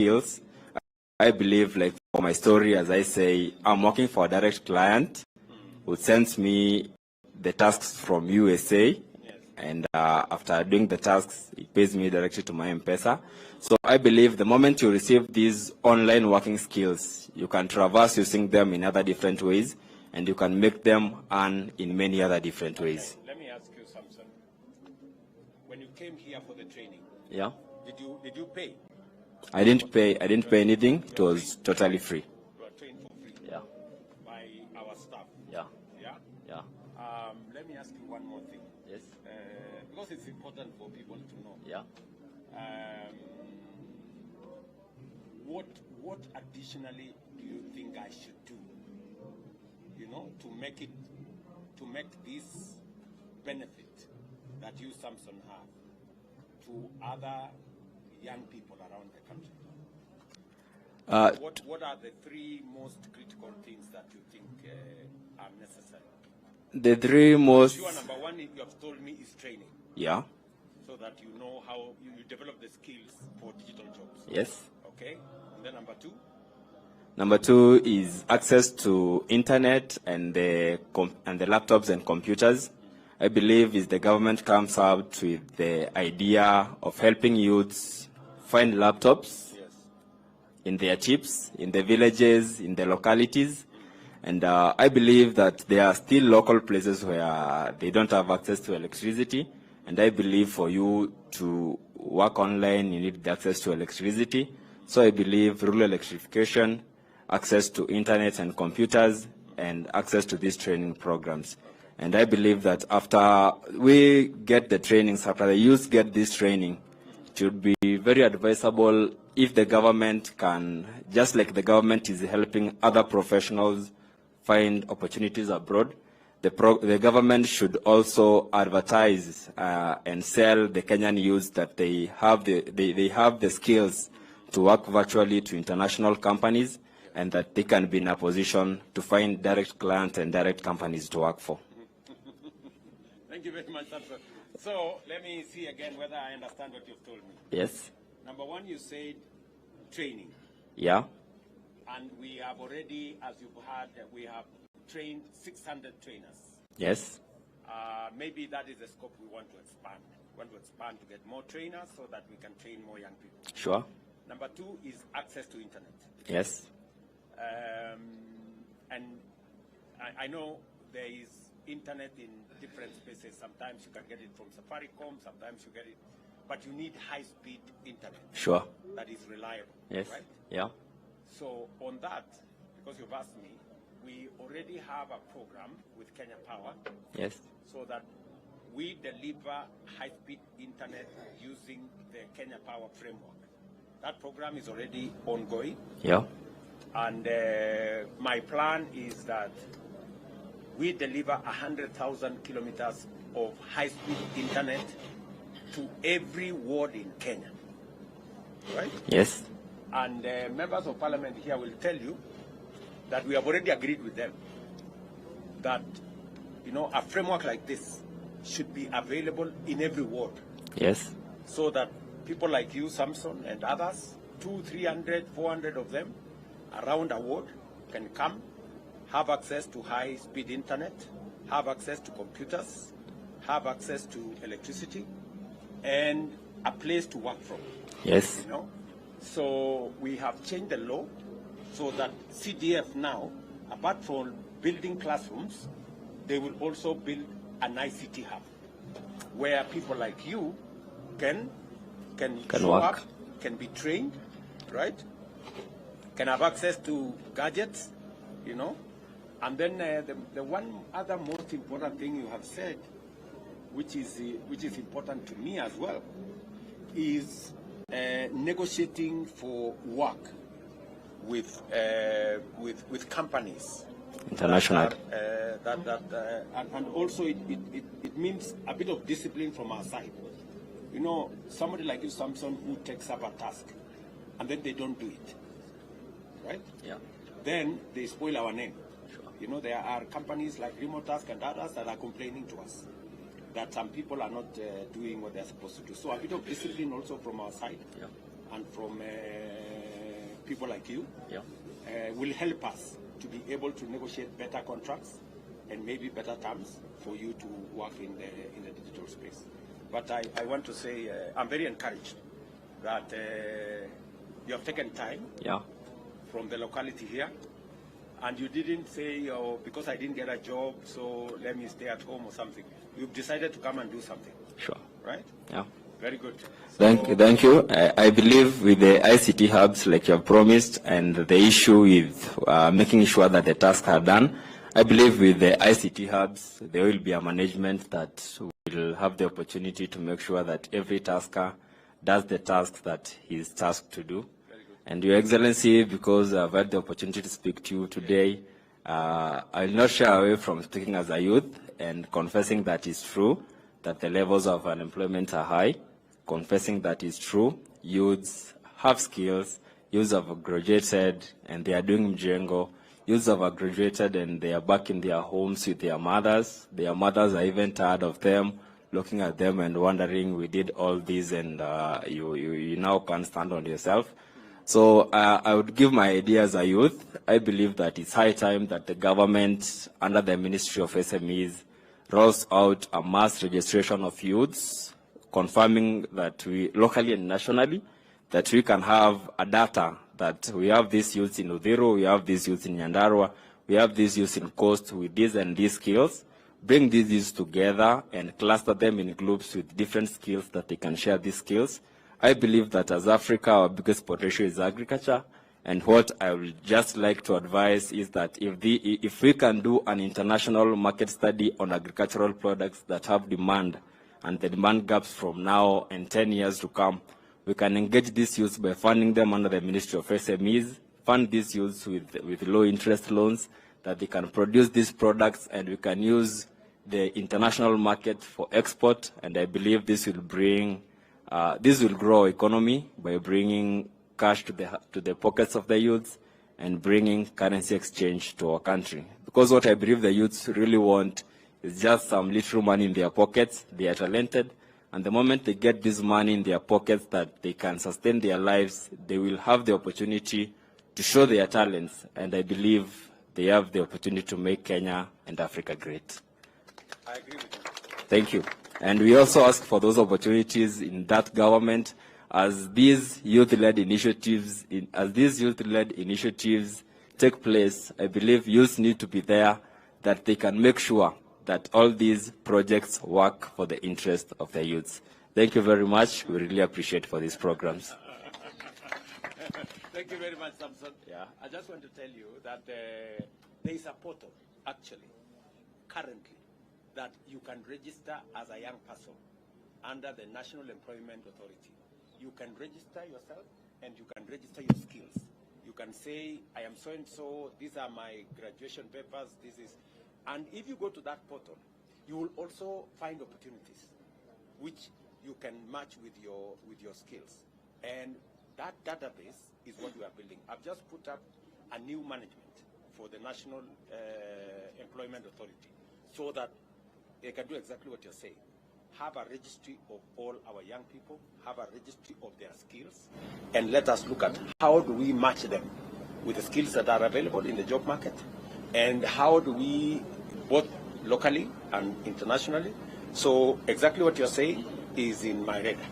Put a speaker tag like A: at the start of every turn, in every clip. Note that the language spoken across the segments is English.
A: skills. I believe, like for my story, as I say, I'm working for a direct client who sends me the tasks from USA, and after doing the tasks, it pays me directly to my M-Pesa. So I believe the moment you receive these online working skills, you can traverse using them in other different ways, and you can make them earn in many other different ways.
B: Let me ask you, Samson. When you came here for the training,
A: Yeah.
B: Did you pay?
A: I didn't pay anything. It was totally free.
B: You were trained for free.
A: Yeah.
B: By our staff.
A: Yeah.
B: Yeah.
A: Yeah.
B: Let me ask you one more thing.
A: Yes.
B: Because it's important for people to know.
A: Yeah.
B: What additionally do you think I should do? You know, to make this benefit that you, Samson, have to other young people around the country? What are the three most critical things that you think are necessary?
A: The three most...
B: Sure, number one, you have told me, is training.
A: Yeah.
B: So that you know how you develop the skills for digital jobs.
A: Yes.
B: Okay. And then number two?
A: Number two is access to internet and the laptops and computers. I believe if the government comes out with the idea of helping youths find laptops in their chips, in the villages, in the localities, and I believe that there are still local places where they don't have access to electricity, and I believe for you to work online, you need the access to electricity. So I believe rural electrification, access to internet and computers, and access to these training programs. And I believe that after we get the trainings, after the youth get this training, it would be very advisable if the government can, just like the government is helping other professionals find opportunities abroad, the government should also advertise and sell the Kenyan youth that they have the skills to work virtually to international companies, and that they can be in a position to find direct clients and direct companies to work for.
B: Thank you very much, Samson. So let me see again whether I understand what you've told me.
A: Yes.
B: Number one, you said training.
A: Yeah.
B: And we have already, as you've heard, we have trained 600 trainers.
A: Yes.
B: Maybe that is the scope we want to expand. We want to expand to get more trainers so that we can train more young people.
A: Sure.
B: Number two is access to internet.
A: Yes.
B: And I know there is internet in different spaces. Sometimes you can get it from Safaricom, sometimes you get it, but you need high-speed internet.
A: Sure.
B: That is reliable.
A: Yes.
B: Right?
A: Yeah.
B: So on that, because you've asked me, we already have a program with Kenya Power.
A: Yes.
B: So that we deliver high-speed internet using the Kenya Power framework. That program is already ongoing.
A: Yeah.
B: And my plan is that we deliver 100,000 kilometers of high-speed internet to every ward in Kenya. Right?
A: Yes.
B: And members of parliament here will tell you that we have already agreed with them that, you know, a framework like this should be available in every ward.
A: Yes.
B: So that people like you, Samson, and others, 200, 300, 400 of them around a ward can come, have access to high-speed internet, have access to computers, have access to electricity, and a place to work from.
A: Yes.
B: You know? So we have changed the law so that CDF now, apart from building classrooms, they will also build an ICT hub where people like you can show
A: work.
B: up, can be trained, right? Can have access to gadgets, you know. And then the one other most important thing you have said, which is important to me as well, is negotiating for work with companies.
A: International.
B: And also it means a bit of discipline from our side. You know, somebody like you, Samson, who takes up a task and then they don't do it, right?
A: Yeah.
B: Then they spoil our name.
A: Sure.
B: You know, there are companies like Remote Task and others that are complaining to us that some people are not doing what they're supposed to do. So a bit of discipline also from our side, yeah, and from people like you
A: Yeah.
B: will help us to be able to negotiate better contracts and maybe better terms for you to work in the digital space. But I want to say I'm very encouraged that you have taken time from the locality here, and you didn't say, oh, because I didn't get a job, so let me stay at home or something. You've decided to come and do something.
A: Sure.
B: Right?
A: Yeah.
B: Very good.
A: Thank you. I believe with the ICT hubs, like you have promised, and the issue with making sure that the tasks are done, I believe with the ICT hubs, there will be a management that will have the opportunity to make sure that every tasker does the tasks that he is tasked to do. And Your Excellency, because I've had the opportunity to speak to you today, I'll not shy away from speaking as a youth and confessing that it's true, that the levels of unemployment are high, confessing that it's true, youths have skills, youths have graduated and they are doing mjengo, youths have graduated and they are back in their homes with their mothers are even tired of them, looking at them and wondering, we did all this and you now can't stand on yourself. So I would give my idea as a youth. I believe that it's high time that the government, under the Ministry of SMEs, rolls out a mass registration of youths, confirming that we, locally and nationally, that we can have a data that we have these youths in Udhiru, we have these youths in Nyandarua, we have these youths in Coast with these and these skills. Bring these youths together and cluster them in groups with different skills that they can share these skills. I believe that as Africa, our biggest potential is agriculture. And what I would just like to advise is that if we can do an international market study on agricultural products that have demand and the demand gaps from now and 10 years to come, we can engage these youths by funding them under the Ministry of SMEs, fund these youths with low interest loans, that they can produce these products and we can use the international market for export. And I believe this will bring, this will grow our economy by bringing cash to the pockets of the youths and bringing currency exchange to our country. Because what I believe the youths really want is just some little money in their pockets. They are talented, and the moment they get this money in their pockets that they can sustain their lives, they will have the opportunity to show their talents, and I believe they have the opportunity to make Kenya and Africa great.
B: I agree with you.
A: Thank you. And we also ask for those opportunities in that government as these youth-led initiatives, take place. I believe youth need to be there, that they can make sure that all these projects work for the interest of the youths. Thank you very much. We really appreciate for these programs.
B: Thank you very much, Samson.
A: Yeah.
B: I just want to tell you that there is a portal, actually, currently, that you can register as a young person under the National Employment Authority. You can register yourself and you can register your skills. You can say, I am so-and-so, these are my graduation papers, this is... And if you go to that portal, you will also find opportunities which you can match with your skills. And that database is what we are building. I've just put up a new management for the National Employment Authority so that they can do exactly what you're saying. Have a registry of all our young people, have a registry of their skills, and let us look at how do we match them with the skills that are available in the job market, and how do we, both locally and internationally. So exactly what you're saying is in my radar.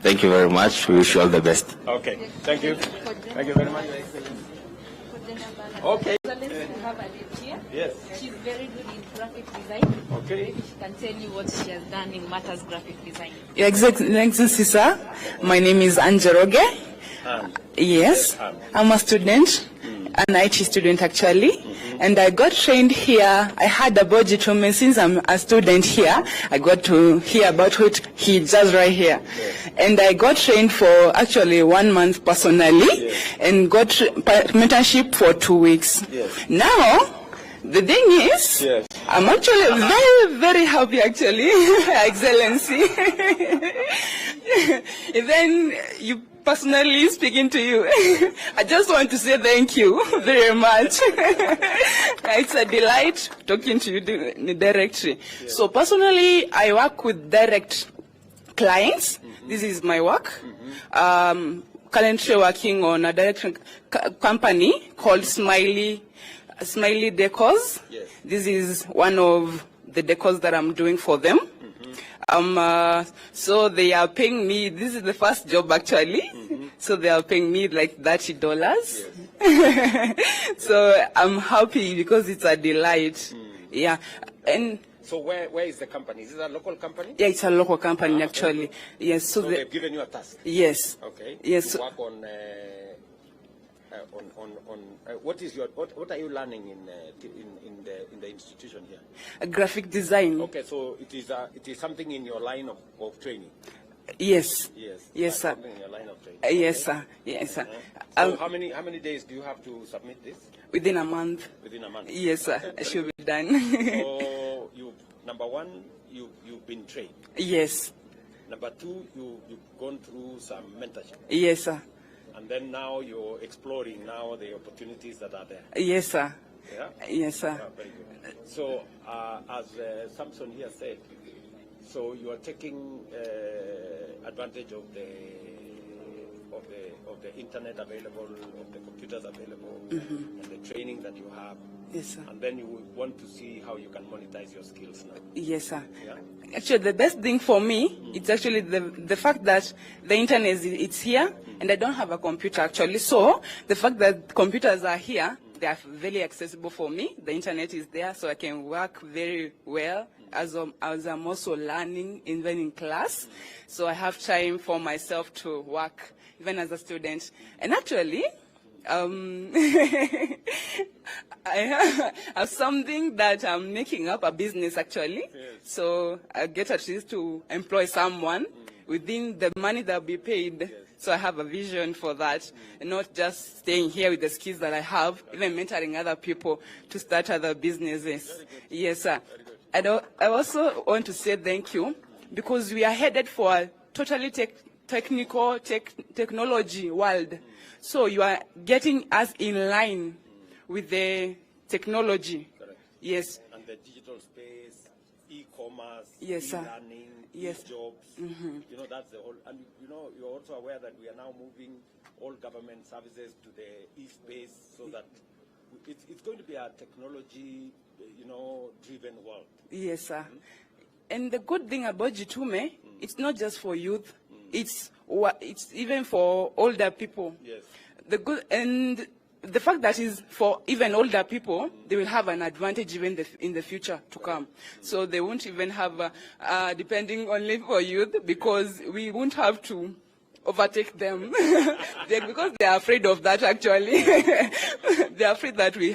A: Thank you very much. We wish you all the best.
B: Okay, thank you. Thank you very much. Okay.
C: We have a lady here.
B: Yes.
C: She's very good in graphic design.
B: Okay.
C: Maybe she can tell you what she has done in matters graphic design.
D: Your Excellency, sir, my name is Anjeroge. Yes, I'm a student, an IT student actually. And I got trained here. I had a budget from me since I'm a student here. I got to hear about what he does right here. Yes. And I got trained for actually 1 month personally, yes, and got mentorship for 2 weeks. Yes. Now, the thing is, yes, I'm actually very, very happy actually, Excellency. Then you personally speaking to you, I just want to say thank you very much. It's a delight talking to you directly. Yeah. So personally, I work with direct clients. This is my work. currently working on a direction company called Smiley Decors.
B: Yes.
D: This is one of the decors that I'm doing for them. So they are paying me, this is the first job actually, so they are paying me like $30. Yes. So I'm happy because it's a delight. Yeah. And
B: so where is the company? Is it a local company?
D: yeah, it's a local company actually.
B: Okay.
D: Yes. So
B: they've given you a task?
D: Yes.
B: Okay.
D: Yes.
B: You work on what are you learning in the institution here?
D: A graphic design.
B: Okay, so it is something in your line of training.
D: Yes.
B: Yes.
D: Yes, sir.
B: Something in your line of training.
D: Yes, sir. Yes, sir.
B: So how many days do you have to submit this?
D: Within a month.
B: Within a month.
D: Yes, sir. It should be done.
B: So number one, you've been trained.
D: Yes.
B: Number two, you've gone through some mentorship.
D: Yes, sir.
B: And then now you're exploring now the opportunities that are there.
D: Yes, sir.
B: Yeah?
D: Yes, sir.
B: Yeah, very good. So as Samson here said, so you are taking advantage of the internet available, of the computers available, and the training that you have.
D: Yes, sir.
B: And then you would want to see how you can monetize your skills now.
D: Yes, sir.
B: Yeah?
D: Actually, the best thing for me, it's actually the fact that the internet it's here, and I don't have a computer actually. So the fact that computers are here, they are very accessible for me. The internet is there, so I can work very well as I'm also learning, even in class. So I have time for myself to work, even as a student. And actually, I have something that I'm making up, a business actually. Yes. So I get at least to employ someone within the money that will be paid. Yes. So I have a vision for that, and not just staying here with the skills that I have, even mentoring other people to start other businesses. Yes, sir. I also want to say thank you, because we are headed for a totally technology world. So you are getting us in line with the technology.
B: Correct.
D: Yes.
B: And the digital space, e-commerce,
D: yes,
B: e-learning,
D: yes.
B: jobs. You know, that's the whole. And you know, you're also aware that we are now moving all government services to the e-space, so that it's going to be a technology, driven world.
D: Yes, sir. And the good thing about Jitume, it's not just for youth. It's even for older people.
B: Yes.
D: The fact that is for even older people, they will have an advantage even in the future to come. So they won't even have, depending only for youth, because we won't have to overtake them because they are afraid of that actually. They are afraid that we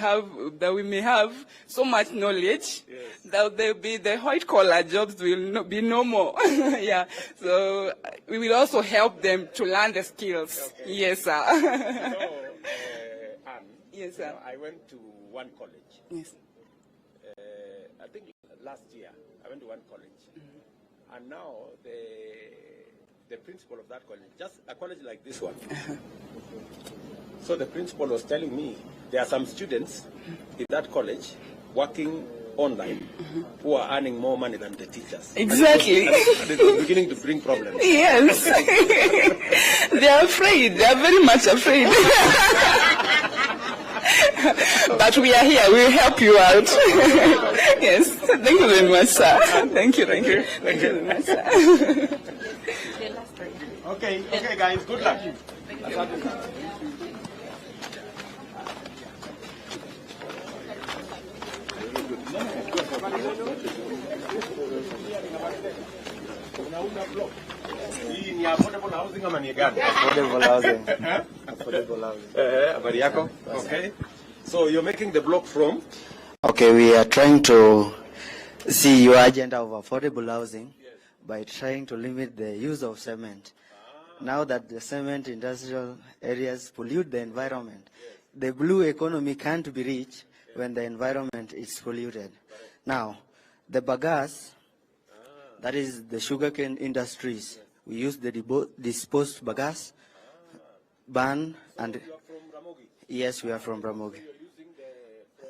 D: may have so much knowledge that there will be the white collar jobs will be no more. Yeah. So we will also help them to learn the skills. Okay. Yes, sir.
B: Anne,
D: yes, sir.
B: I went to one college.
D: Yes.
B: I think last year I went to one college, and now the principal of that college, just a college like this one. So the principal was telling me there are some students in that college working online who are earning more money than the teachers.
D: Exactly.
B: And it was beginning to bring problems.
D: Yes. They are afraid. They are very much afraid. But we are here. We will help you out. Yes. Thank you very much, sir. Thank you. Thank you. Thank you very much, sir.
B: Okay, guys. Good luck. Affordable housing ama ni gani?
E: Affordable housing. Affordable housing.
B: Habari yako? Okay. So you're making the block from?
E: Okay, we are trying to see your agenda of affordable housing by trying to limit the use of cement. Now that the cement industrial areas pollute the environment, the blue economy can't be reached when the environment is polluted. Now, the bagasse, that is the sugarcane industries, we use the disposed bagasse, burn, and
B: You are from Ramogi?
E: yes, we are from Ramogi.
B: You're using from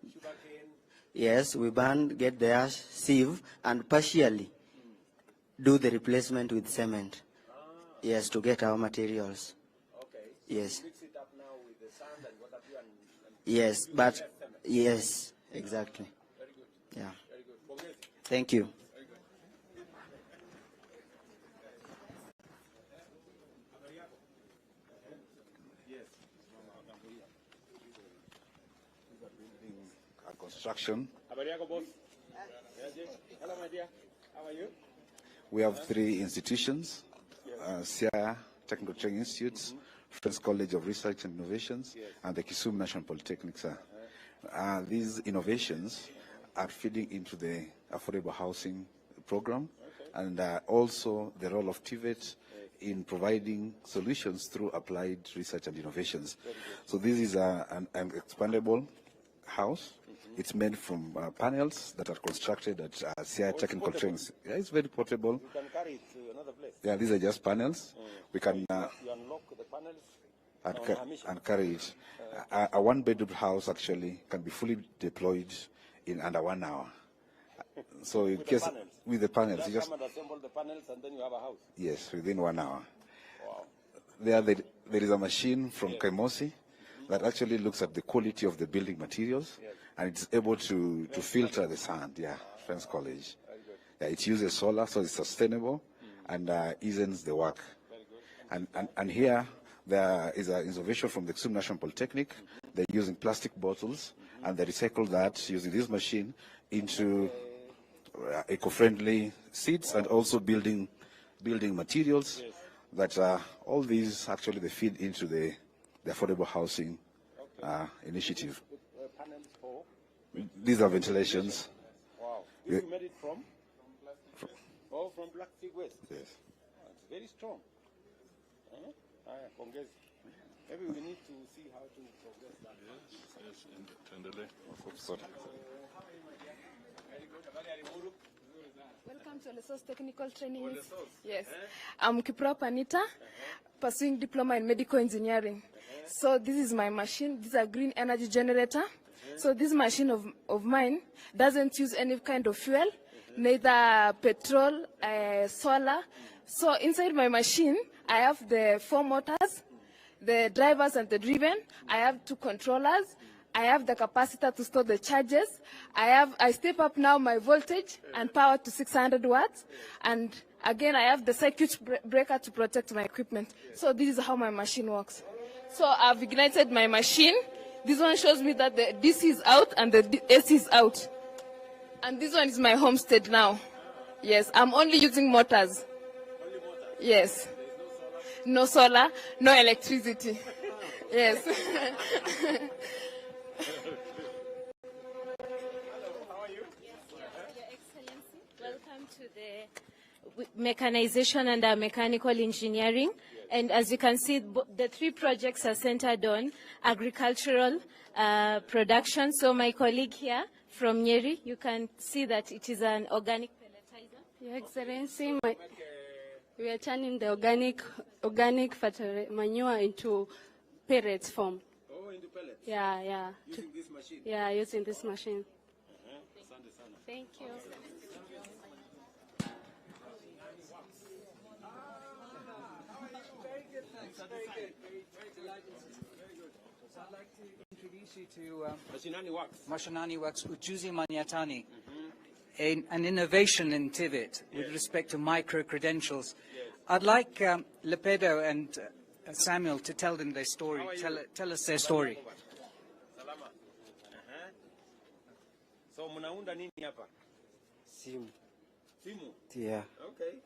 B: the sugarcane?
E: Yes, we burn, get the ash, sieve, and partially do the replacement with cement. Yes, to get our materials.
B: Okay.
E: Yes.
B: Mix it up now with the sand and what have you, and
E: Yes, but yes, exactly.
B: very good.
E: Yeah.
B: Very good. Congrats.
E: Thank you.
F: Construction.
B: Habari yako, boss? Hello, my dear. How are you?
F: We have 3 institutions, SIA Technical Training Institutes, Friends College of Research and Innovations, and the Kisumu National Polytechnic, sir. These innovations are feeding into the affordable housing program, and also the role of TVET in providing solutions through applied research and innovations. So this is an expandable house. It's made from panels that are constructed at SIA Technical Training. Yeah, it's very portable.
B: You can carry it to another place.
F: Yeah, these are just panels. We can
B: You unlock the panels
F: and carry it. A one-bedroom house actually can be fully deployed in under 1 hour. So in case with the panels, you just
B: come and assemble the panels, and then you have a house.
F: yes, within 1 hour.
B: Wow.
F: There is a machine from Kemosi that actually looks at the quality of the building materials, and it's able to filter the sand. Yeah, Friends College. Yeah, it uses solar, so it's sustainable and eases the work. And here there is an innovation from the Kisumu National Polytechnic. They're using plastic bottles, and they recycle that using this machine into eco-friendly seats and also building materials. That all these actually they feed into the affordable housing initiative.
B: Panels for?
F: These are ventilations.
B: Wow. This you made it from? Oh, from plastic waste.
F: Yes.
B: Oh, it's very strong. Congrats. Maybe we need to see how to progress that.
G: Welcome to Lesos Technical Training. Yes. I'm Kiprop Anita, pursuing diploma in medical engineering. So this is my machine. This is a green energy generator. So this machine of mine doesn't use any kind of fuel, neither petrol, solar. So inside my machine, I have the 4 motors, the drivers and the driven. I have 2 controllers. I have the capacitor to store the charges. I step up now my voltage and power to 600 watts. And again, I have the circuit breaker to protect my equipment. So this is how my machine works. So I've ignited my machine. This one shows me that the DC is out and the AC is out. And this one is my homestead now. Yes, I'm only using motors. Yes. No solar, no electricity. Yes.
C: Welcome to the mechanization and mechanical engineering. And as you can see, the 3 projects are centered on agricultural production. So my colleague here from Nyeri, you can see that it is an organic pelletizer.
H: Your Excellency, we are turning the organic manure into pellets form.
B: Oh, into pellets?
H: Yeah.
B: Using this machine?
H: Yeah, using this machine.
C: Thank you.
I: I'd like to introduce you to
B: Mashinani Works.
I: Mashinani Works Ujuzi Manyatani, an innovation in TVET with respect to micro-credentials. I'd like Lepedo and Samuel to tell them their story. Tell us their story.
B: Salama. So mnaunda nini hapa?
E: Simu.
B: Simu?
E: Yeah.
B: Okay.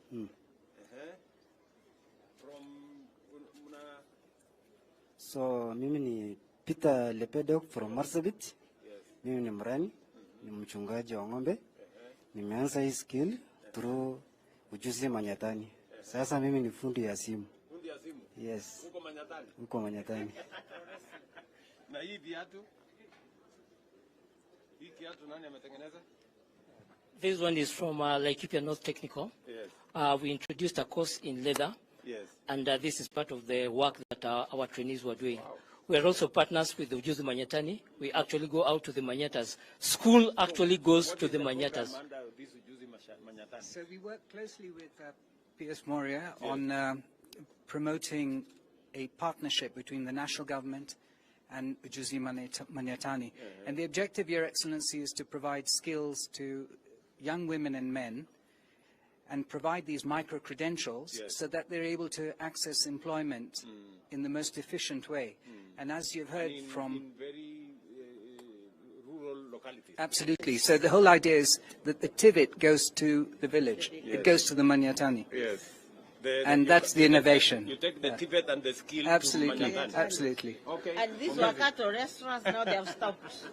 B: From muna.
E: So mimi ni Peter Lepedok from Marsabit.
B: Yes.
E: Mimi ni mrani, ni mchungaji wa ng'ombe. Nimeanza hii skill through Ujuzi Manyatani. Sasa mimi ni fundi ya simu.
B: Fundi ya simu?
E: Yes.
B: Uko Manyatani?
E: Uko Manyatani.
B: Na hii viatu? Hii kiatu nani ametengeneza?
J: This one is from Laikipia North Technical.
B: Yes.
J: We introduced a course in leather.
B: Yes.
J: And this is part of the work that our trainees were doing. Wow. We are also partners with the Ujuzi Manyatani. We actually go out to the Manyatas. School actually goes to the Manyatas.
I: So we work closely with PS Moria on promoting a partnership between the national government and Ujuzi Manyatani. And the objective, Your Excellency, is to provide skills to young women and men and provide these micro-credentials so that they're able to access employment in the most efficient way. And as you've heard from...
B: in very rural localities.
I: Absolutely. So the whole idea is that the TVET goes to the village. It goes to the Manyatani.
B: Yes.
I: And that's the innovation.
B: You take the Tibet and the skill
I: Absolutely.
B: to Manyatani.
I: Absolutely.
B: Okay.
K: And these Wakato restaurants, now they have stopped.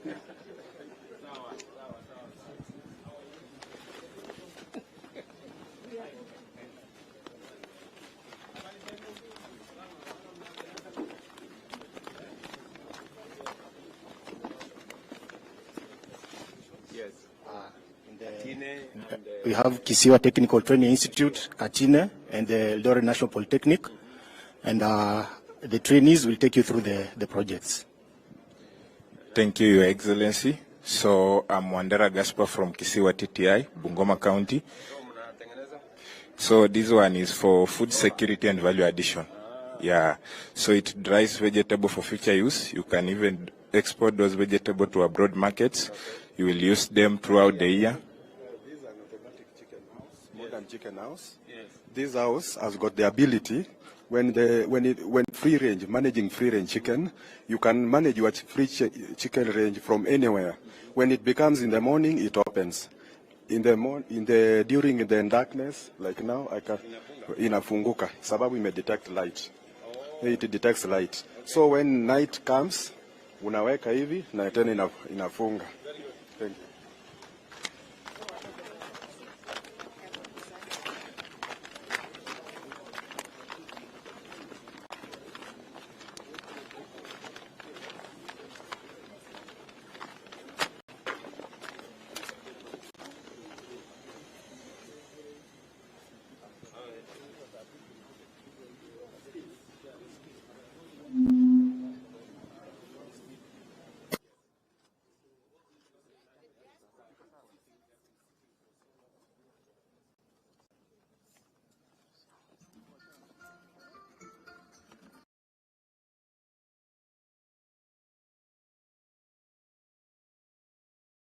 L: We have Kisiwa Technical Training Institute, Katine, and the Eldoret National Polytechnic, and the trainees will take you through the projects.
M: Thank you, Your Excellency. So I'm Wandera Gaspar from Kisiwa TTI, Bungoma County. So this one is for food security and value addition. Yeah, so it dries vegetable for future use. You can even export those vegetables to abroad markets. You will use them throughout the year.
N: This is an automatic chicken house, modern chicken house. Yes. This house has got the ability, when free range, managing free range chicken, you can manage your chicken range from anywhere. When it becomes in the morning, it opens. During the darkness, like now, I can inafunguka. Sababu ime detect light. It detects light. So when night comes, unaweka hivi na tena inafunga. Thank you.